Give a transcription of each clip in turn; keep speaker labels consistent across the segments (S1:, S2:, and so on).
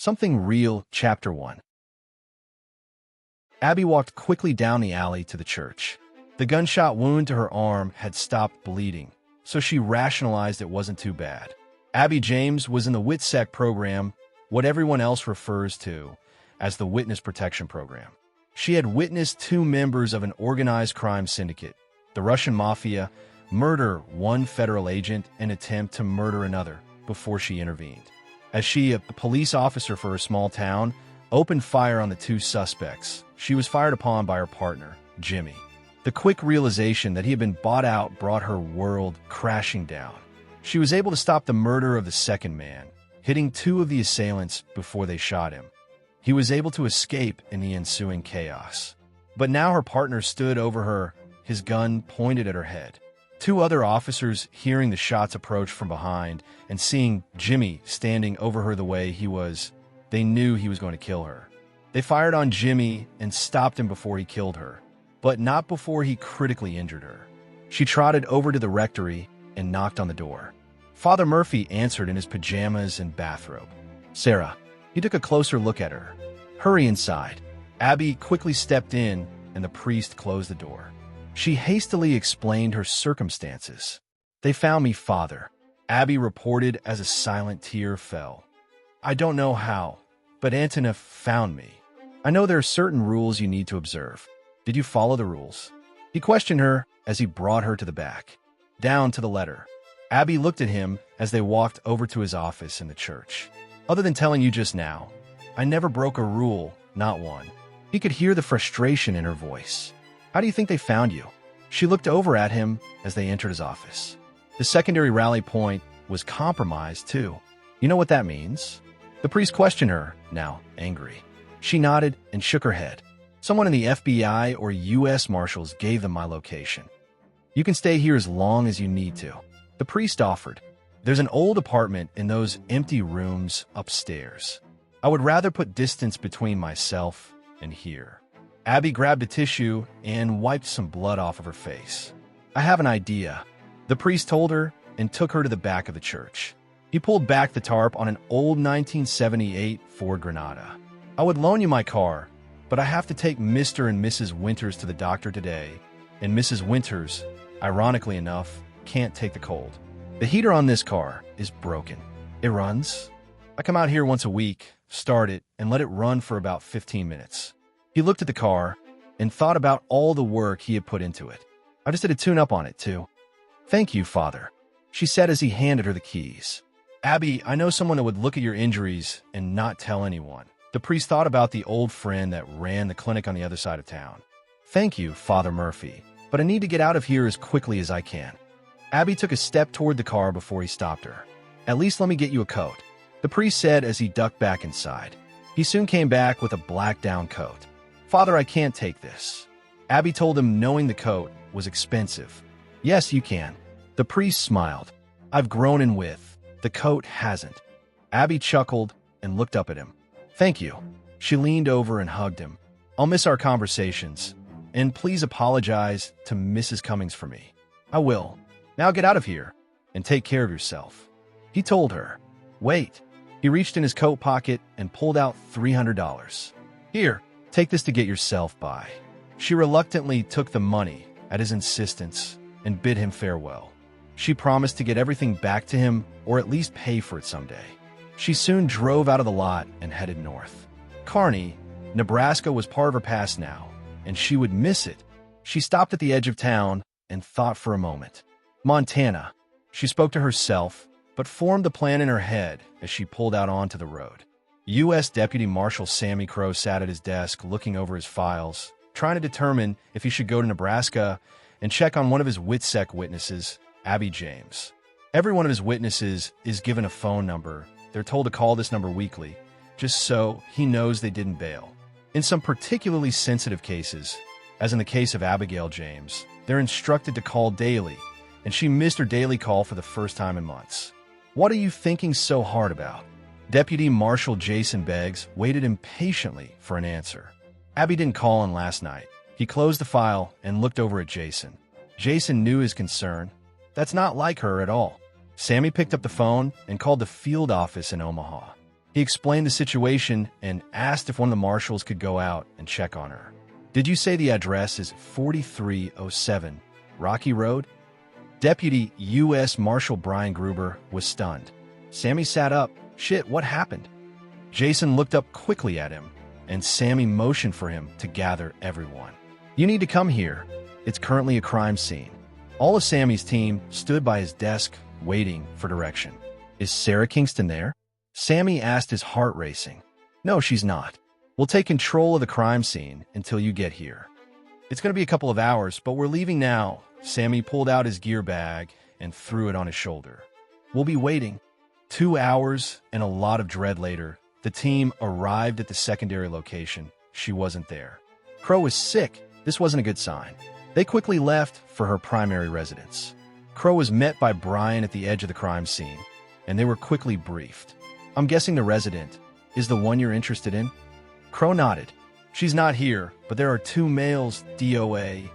S1: Something Real, Chapter 1. Abby walked quickly down the alley to the church. The gunshot wound to her arm had stopped bleeding, so she rationalized it wasn't too bad. Abby James was in the WITSEC program, what everyone else refers to as the Witness Protection Program. She had witnessed two members of an organized crime syndicate, the Russian Mafia, murder one federal agent and attempt to murder another before she intervened. As she, a police officer for a small town, opened fire on the two suspects, she was fired upon by her partner, Jimmy. The quick realization that he had been bought out brought her world crashing down. She was able to stop the murder of the second man, hitting two of the assailants before they shot him. He was able to escape in the ensuing chaos. But now her partner stood over her, his gun pointed at her head. Two other officers, hearing the shots approach from behind and seeing Jimmy standing over her the way he was, they knew he was going to kill her. They fired on Jimmy and stopped him before he killed her, but not before he critically injured her. She trotted over to the rectory and knocked on the door. Father Murphy answered in his pajamas and bathrobe. "Sarah." He took a closer look at her. "Hurry inside." Abby quickly stepped in, and the priest closed the door. She hastily explained her circumstances. "They found me, Father," Abby reported as a silent tear fell. "I don't know how, but Antonin found me. I know there are certain rules you need to observe. Did you follow the rules?" He questioned her as he brought her to the back, down to the letter. Abby looked at him as they walked over to his office in the church. "Other than telling you just now, I never broke a rule, not one." He could hear the frustration in her voice. "How do you think they found you?" She looked over at him as they entered his office. The secondary rally point was compromised, too. "You know what that means?" The priest questioned her, now angry. She nodded and shook her head. "Someone in the FBI or U.S. Marshals gave them my location. You can stay here as long as you need to." The priest offered. "There's an old apartment in those empty rooms upstairs. I would rather put distance between myself and here." Abby grabbed a tissue and wiped some blood off of her face. "I have an idea," the priest told her and took her to the back of the church. He pulled back the tarp on an old 1978 Ford Granada. "I would loan you my car, but I have to take Mr. and Mrs. Winters to the doctor today, and Mrs. Winters, ironically enough, can't take the cold. The heater on this car is broken. It runs. I come out here once a week, start it, and let it run for about 15 minutes. He looked at the car and thought about all the work he had put into it. "I just did a tune-up on it, too." "Thank you, Father," she said as he handed her the keys. "Abby, I know someone that would look at your injuries and not tell anyone." The priest thought about the old friend that ran the clinic on the other side of town. "Thank you, Father Murphy, but I need to get out of here as quickly as I can." Abby took a step toward the car before he stopped her. "At least let me get you a coat," the priest said as he ducked back inside. He soon came back with a black down coat. "Father, I can't take this." Abby told him knowing the coat was expensive. "Yes, you can." The priest smiled. "I've grown in width. The coat hasn't." Abby chuckled and looked up at him. "Thank you." She leaned over and hugged him. "I'll miss our conversations. And please apologize to Mrs. Cummings for me." "I will. Now get out of here and take care of yourself," he told her. "Wait." He reached in his coat pocket and pulled out $300. "Here, take this to get yourself by." She reluctantly took the money at his insistence and bid him farewell. She promised to get everything back to him or at least pay for it someday. She soon drove out of the lot and headed north. Kearney, Nebraska was part of her past now, and she would miss it. She stopped at the edge of town and thought for a moment. Montana. She spoke to herself, but formed the plan in her head as she pulled out onto the road. U.S. Deputy Marshal Sammy Crow sat at his desk looking over his files, trying to determine if he should go to Nebraska and check on one of his WITSEC witnesses, Abby James. Every one of his witnesses is given a phone number. They're told to call this number weekly, just so he knows they didn't bail. In some particularly sensitive cases, as in the case of Abigail James, they're instructed to call daily, and she missed her daily call for the first time in months. "What are you thinking so hard about?" Deputy Marshal Jason Beggs waited impatiently for an answer. Abby didn't call in last night. He closed the file and looked over at Jason. Jason knew his concern. That's not like her at all. Sammy picked up the phone and called the field office in Omaha. He explained the situation and asked if one of the marshals could go out and check on her. Did you say the address is 4307 Rocky Road? Deputy U.S. Marshal Brian Gruber was stunned. Sammy sat up. Shit, what happened? Jason looked up quickly at him, and Sammy motioned for him to gather everyone. You need to come here. It's currently a crime scene. All of Sammy's team stood by his desk, waiting for direction. Is Sarah Kingston there? Sammy asked, his heart racing. No, she's not. We'll take control of the crime scene until you get here. It's going to be a couple of hours, but we're leaving now. Sammy pulled out his gear bag and threw it on his shoulder. We'll be waiting. 2 hours and a lot of dread later, the team arrived at the secondary location. She wasn't there. Crow was sick. This wasn't a good sign. They quickly left for her primary residence. Crow was met by Brian at the edge of the crime scene, and they were quickly briefed. I'm guessing the resident is the one you're interested in? Crow nodded. She's not here, but there are 2 males, DOA.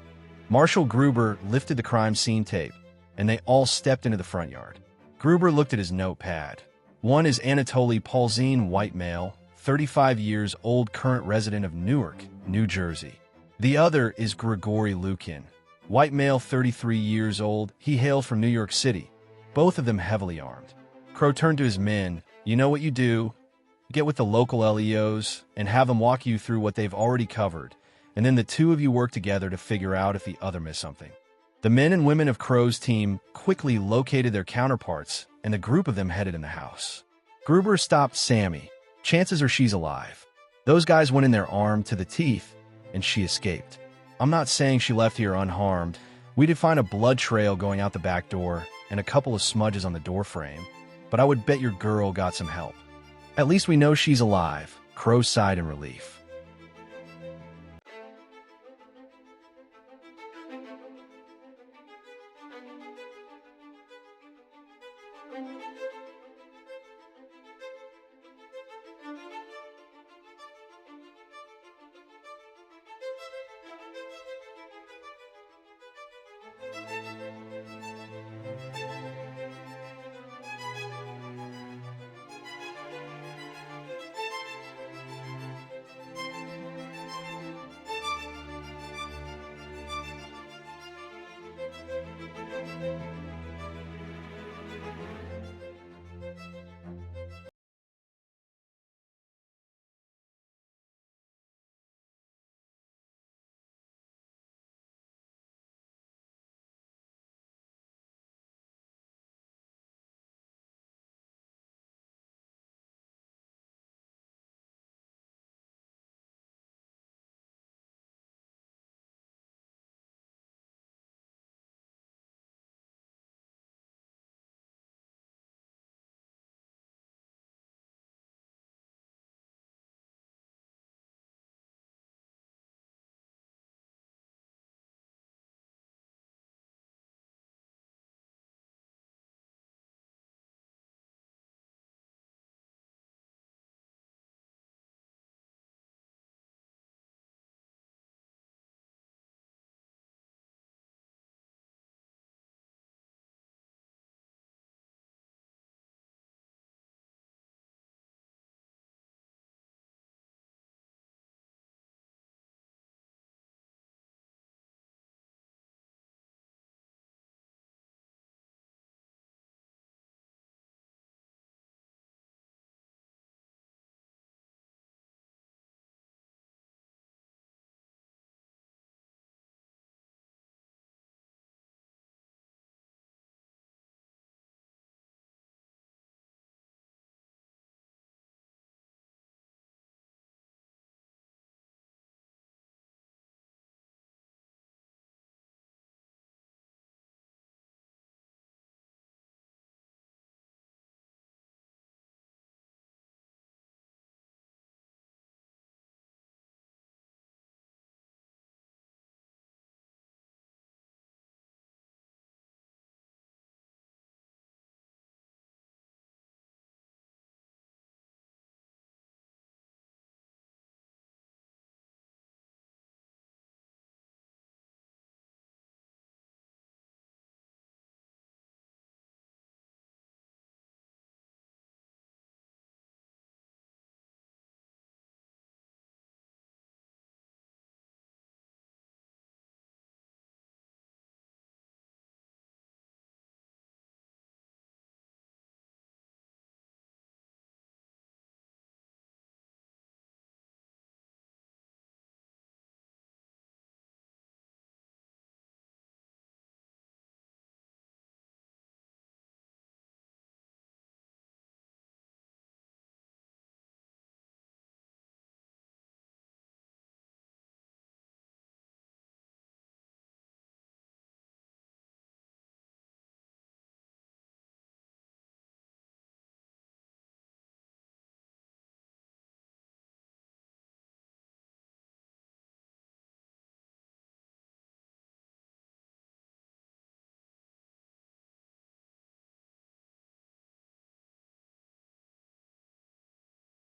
S1: Marshal Gruber lifted the crime scene tape, and they all stepped into the front yard. Gruber looked at his notepad. One is Anatoly Polzin, white male, 35 years old, current resident of Newark, New Jersey. The other is Grigory Lukin, white male, 33 years old. He hailed from New York City, both of them heavily armed. Crow turned to his men. You know what you do. Get with the local LEOs and have them walk you through what they've already covered, and then the 2 of you work together to figure out if the other missed something. The men and women of Crow's team quickly located their counterparts, and the group of them headed in the house. Gruber stopped Sammy. Chances are she's alive. Those guys went in there armed to the teeth, and she escaped. I'm not saying she left here unharmed. We did find a blood trail going out the back door and a couple of smudges on the door frame, but I would bet your girl got some help. At least we know she's alive. Crow sighed in relief.